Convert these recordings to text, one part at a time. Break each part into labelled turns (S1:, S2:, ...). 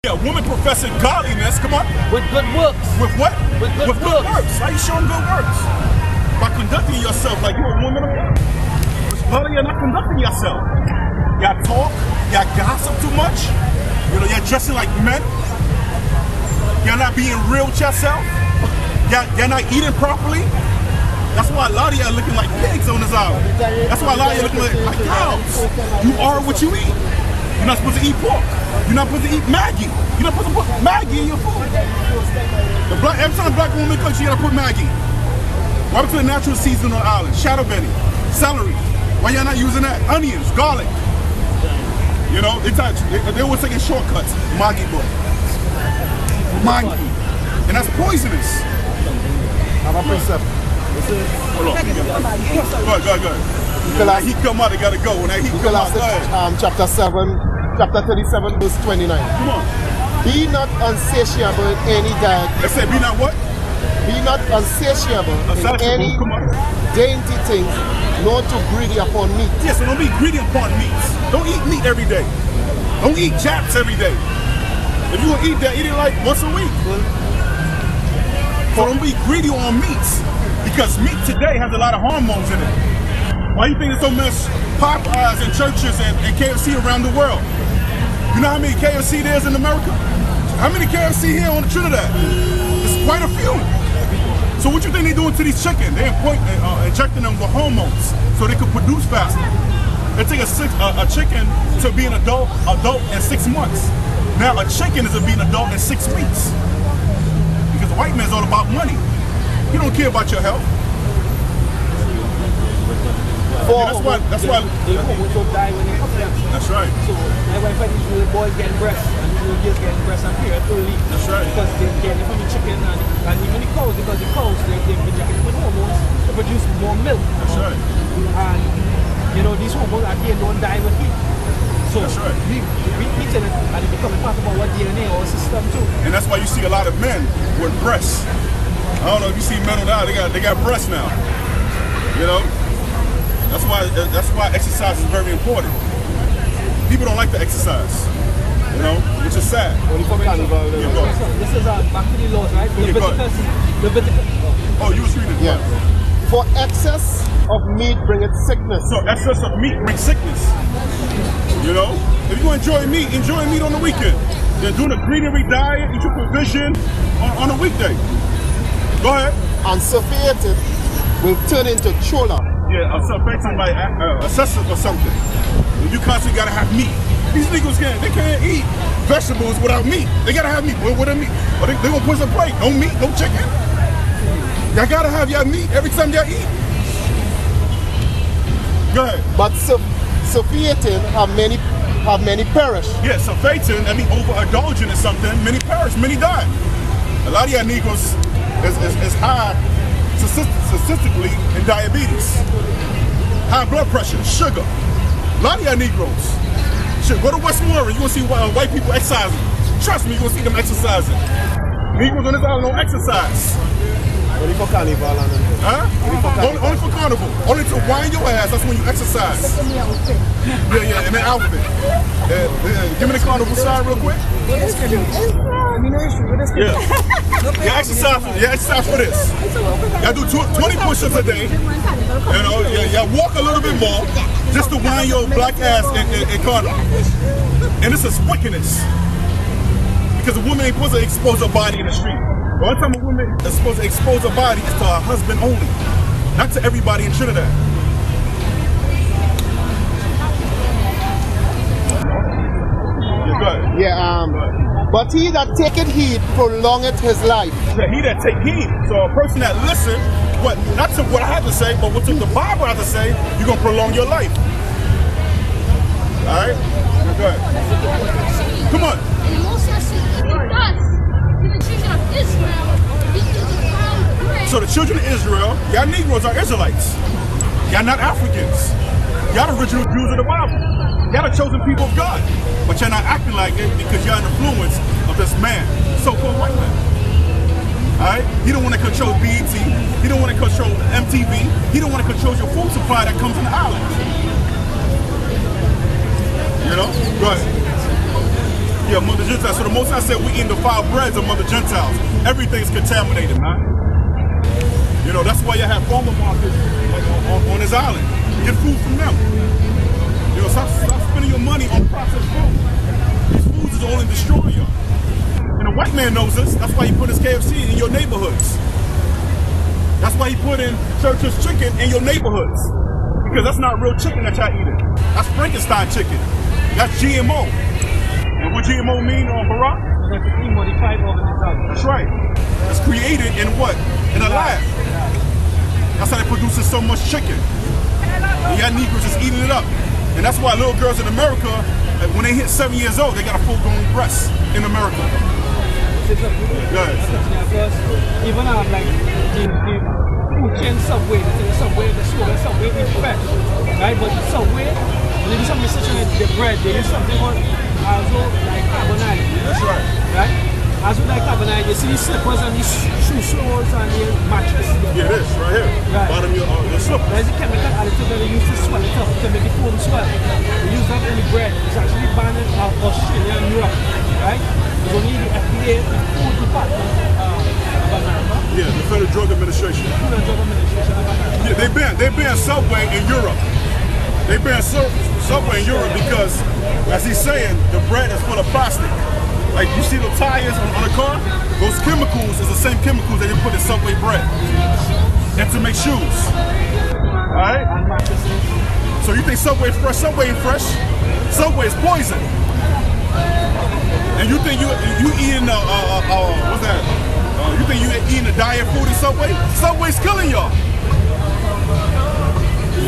S1: Yeah, woman professing godliness, come on.
S2: With good works.
S1: With what?
S2: With good works.
S1: How you showing good works? By conducting yourself like you're a woman of God. But you're not conducting yourself. Y'all talk, y'all gossip too much. You know, you're dressing like men. You're not being real with yourself. You're not eating properly. That's why a lot of y'all looking like pigs on this island. That's why a lot of y'all looking like cows. You are what you eat. You're not supposed to eat pork. You're not supposed to eat Maggie. You're not supposed to put Maggie in your food. Every time a black woman cooks, you gotta put Maggie. Right to the natural seasoning on the island. Shadow belly, celery. Why y'all not using that? Onions, garlic. You know, they were taking shortcuts. Maggie boy. Maggie. And that's poisonous.
S3: How about precept?
S1: Hold on. Go ahead. He come out, they gotta go. When that heat come out,
S3: chapter 37, verse 29.
S1: Come on.
S3: Be not unsatiable in any diet.
S1: They say be not what?
S3: Be not unsatiable in any dainty things, nor too greedy upon meat.
S1: Yes, so don't be greedy upon meats. Don't eat meat every day. Don't eat japs every day. If you gonna eat that, eat it like once a week. So don't be greedy on meats. Because meat today has a lot of hormones in it. Why do you think there's so much Popeyes and churches and KFC around the world? You know how many KFC there is in America? How many KFC here on Trinidad? It's quite a few. So what you think they're doing to these chickens? They're injecting them with hormones so they can produce faster. They take a chicken to be an adult in 6 months. Now a chicken is being an adult in 6 weeks. Because the white man's all about money. He don't care about your health. That's why.
S2: The woman will die when they come down.
S1: That's right.
S2: So my wife had these little boys getting breast, and these little girls getting breast and period early.
S1: That's right.
S2: Because they're getting it from the chicken and even the cows, because the cows they've been injected with hormones to produce more milk.
S1: That's right.
S2: And you know these hormones again don't die with heat. So
S1: that's right.
S2: we eat it and it becomes part of our DNA or system too.
S1: And that's why you see a lot of men with breasts. I don't know if you see men or not, they got breasts now. You know? That's why exercise is very important. People don't like to exercise. You know, which is sad.
S2: This is back to the laws, right? Leviticus.
S1: Oh, you was reading it.
S3: Yeah. For excess of meat bringeth sickness.
S1: So excess of meat brings sickness. You know? If you enjoy meat on the weekend. Then doing a greenery diet, eat your provision on a weekday. Go ahead.
S3: And satiated will turn into chola.
S1: Yeah, affecting like assessment or something. You constantly gotta have meat. These niggas they can't eat vegetables without meat. They gotta have meat. What a meat? Or they gonna put some plate. No meat, no chicken. Y'all gotta have y'all meat every time y'all eat. Go ahead.
S3: But satiating have many perish.
S1: Yeah, satiating, I mean overindulging in something, many perish, many die. A lot of y'all Negroes is high statistically in diabetes, high blood pressure, sugar. A lot of y'all Negroes. Shit, go to Westmoreland, you're gonna see white people exercising. Trust me, you're gonna see them exercising. Negroes on this island don't exercise.
S3: Only for carnival.
S1: Huh? Only for carnival. Only to wind your ass, that's when you exercise. Yeah, in the outfit. Give me the carnival sign real quick. Yeah. You exercise for this. Y'all do 20 push-ups a day. You know, y'all walk a little bit more just to wind your black ass in carnival. And this is wickedness. Because a woman ain't supposed to expose her body in the street. The only time a woman is supposed to expose her body is to her husband only. Not to everybody in Trinidad. Yeah, go ahead.
S3: Yeah, but he that taketh heed prolongeth his life.
S1: Yeah, he that take heed. So a person that listen, not to what I have to say, but what the Bible has to say, you're going to prolong your life. Alright? Go ahead. Come on. So the children of Israel, y'all Negroes are Israelites. Y'all not Africans. Y'all the original Jews of the Bible. Y'all the chosen people of God. But y'all not acting like it because y'all in the influence of this man, so-called white man. Alright? He don't want to control BET. He don't want to control MTV. He don't want to control your food supply that comes in the island. You know? Go ahead. Yeah, among the Gentiles. So the Most High said we eat the foul breads among the Gentiles. Everything's contaminated, man. You know, that's why you have farmer markets like, on this island. Get food from them. You know, stop spending your money on processed food. These foods is only destroying you. And the white man knows this. That's why he put his KFC in your neighborhoods. That's why he put in Church's chicken in your neighborhoods. Because that's not real chicken that y'all eating. That's Frankenstein chicken. That's GMO. And what GMO mean on Barack?
S2: Genetically modified organism.
S1: That's right. It's created in what? In a lab. That's how they produces so much chicken. And y'all Negroes is eating it up. And that's why little girls in America, when they hit 7 years old, they got a full-grown breast in America.
S2: Yes. Even like the food chain Subway, the Subway, the store, the Subway is fresh, right? But the Subway, they do some research on the bread. They use something called also like carbonite.
S1: That's right.
S2: Right? As with like carbonite, you see these slippers and these shoe soles and the mattress.
S1: Yeah, this right here.
S2: Right.
S1: Bottom of your slipper.
S2: There's a chemical additive that they use to swell it up, to make it foam swell. They use that in the bread. It's actually banned in Australia and Europe. Right? It's only the FDA, the food department of America.
S1: Yeah, the Federal Drug Administration.
S2: Food and Drug Administration of America.
S1: Yeah, they banned Subway in Europe. They banned Subway in Europe because, as he's saying, the bread is full of plastic. Like you see the tires on the car, those chemicals is the same chemicals that they put in Subway bread. And to make shoes. Alright? So you think Subway is fresh? Subway ain't fresh. Subway is poison. And you think you eating what's that? You think you eating a diet food in Subway? Subway's killing y'all.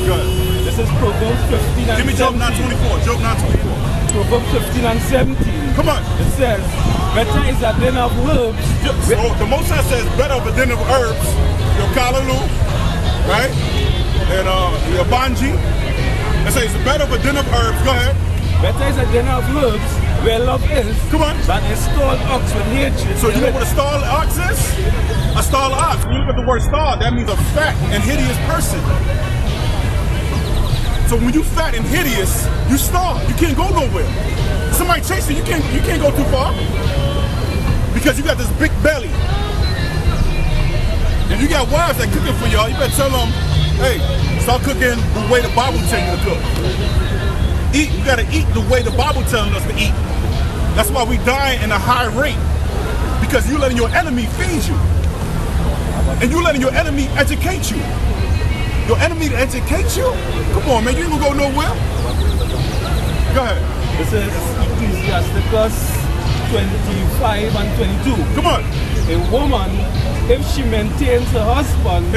S1: Good.
S2: This is Proverbs 15 and 17.
S1: Give me Job 9:24. Job 9:24.
S2: Proverbs 15 and 17.
S1: Come on.
S2: It says, better is a den of herbs.
S1: So the Most High says better of a den of herbs. Your callaloo, right? And your banji. It says better of a den of herbs. Go ahead.
S2: Better is a den of herbs where love is.
S1: Come on.
S2: Than a stalled ox with hatred.
S1: So you know what a stalled ox is? A stalled ox. When you look at the word stalled, that means a fat and hideous person. So when you fat and hideous, you stalled. You can't go nowhere. Somebody chasing you, you can't go too far because you got this big belly. And you got wives that cooking for y'all. You better tell them, hey, start cooking the way the Bible tells you to cook. Eat. You gotta eat the way the Bible telling us to eat. That's why we die in a high rate because you letting your enemy feed you, and you letting your enemy educate you. Your enemy to educate you? Come on, man, you ain't gonna go nowhere. Go ahead.
S2: This is Ecclesiasticus 25 and 22.
S1: Come on.
S2: A woman, if she maintains her husband,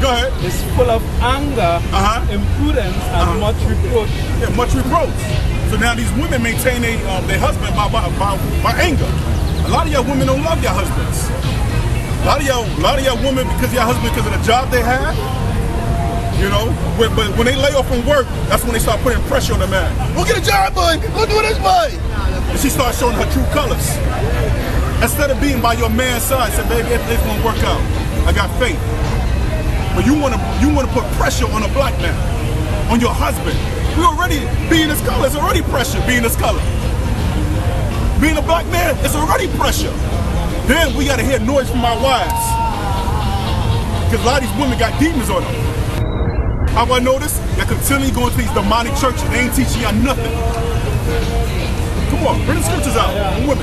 S1: go ahead.
S2: Is full of anger, impudence, and much reproach.
S1: Yeah, much reproach. So now these women maintain their husband by anger. A lot of y'all women don't love your husbands. A lot of y'all women, because your husband, because of the job they have, you know, but when they lay off from work, that's when they start putting pressure on the man. Go get a job, boy. Go do this, boy. And she starts showing her true colors. Instead of being by your man's side, say, baby, it's gonna work out. I got faith. But you wanna put pressure on a black man, on your husband. We already being this color. It's already pressure being this color. Being a black man, it's already pressure. Then we gotta hear noise from our wives. Because a lot of these women got demons on them. How I know this? They're continually going to these demonic churches. They ain't teaching y'all nothing. Come on, bring the scriptures out. Women.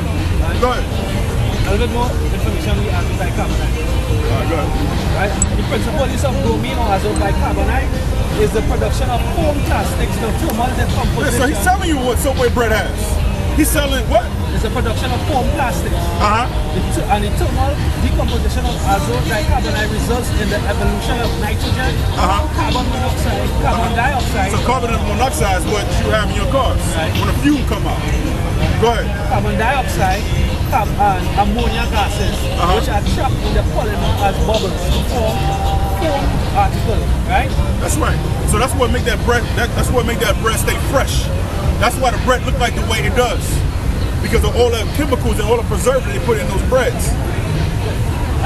S1: Go ahead.
S2: A little bit more information we have by carbonite.
S1: Go ahead.
S2: Right? The principle use of bromine or azote bicarbonate is the production of foam plastics, the thermal decomposition.
S1: So he's telling you what Subway bread has. He's selling what?
S2: It's the production of foam plastics. And the thermal decomposition of azote bicarbonate results in the evolution of nitrogen, carbon monoxide, carbon dioxide.
S1: So carbon monoxide is what you have in your cars when the fuel come out. Go ahead.
S2: Carbon dioxide and ammonia gases, which are trapped in the polymer as bubbles to form foam particles, right?
S1: That's right. So that's what make that bread. That's what make that bread stay fresh. That's why the bread look like the way it does, because of all the chemicals and all the preservatives they put in those breads.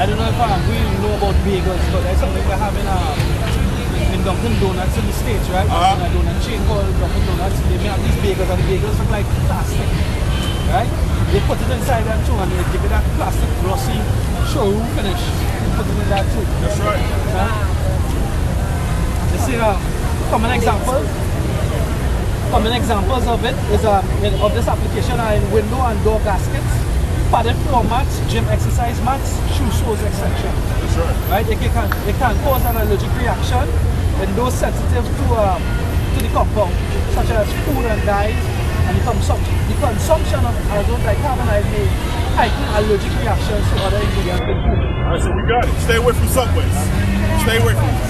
S2: I don't know if we know about bagels, but there's something we're having in Dunkin' Donuts in the States, right? In a donut chain called Dunkin' Donuts, they may have these bagels, and the bagels look like plastic. right? They put it inside them too, and they give it that plastic glossy showroom finish. They put it in that too.
S1: That's right.
S2: You see, common examples of it is of this application are in window and door gaskets, padded floor mats, gym exercise mats, shoe soles, etc.
S1: That's right.
S2: Right? It can cause an allergic reaction in those sensitive to the compound, such as food and dyes, and the consumption of azote dicarbonate may heighten allergic reactions to other ingredients in food.
S1: All right, so we got it. Stay away from Subways. Stay away from them.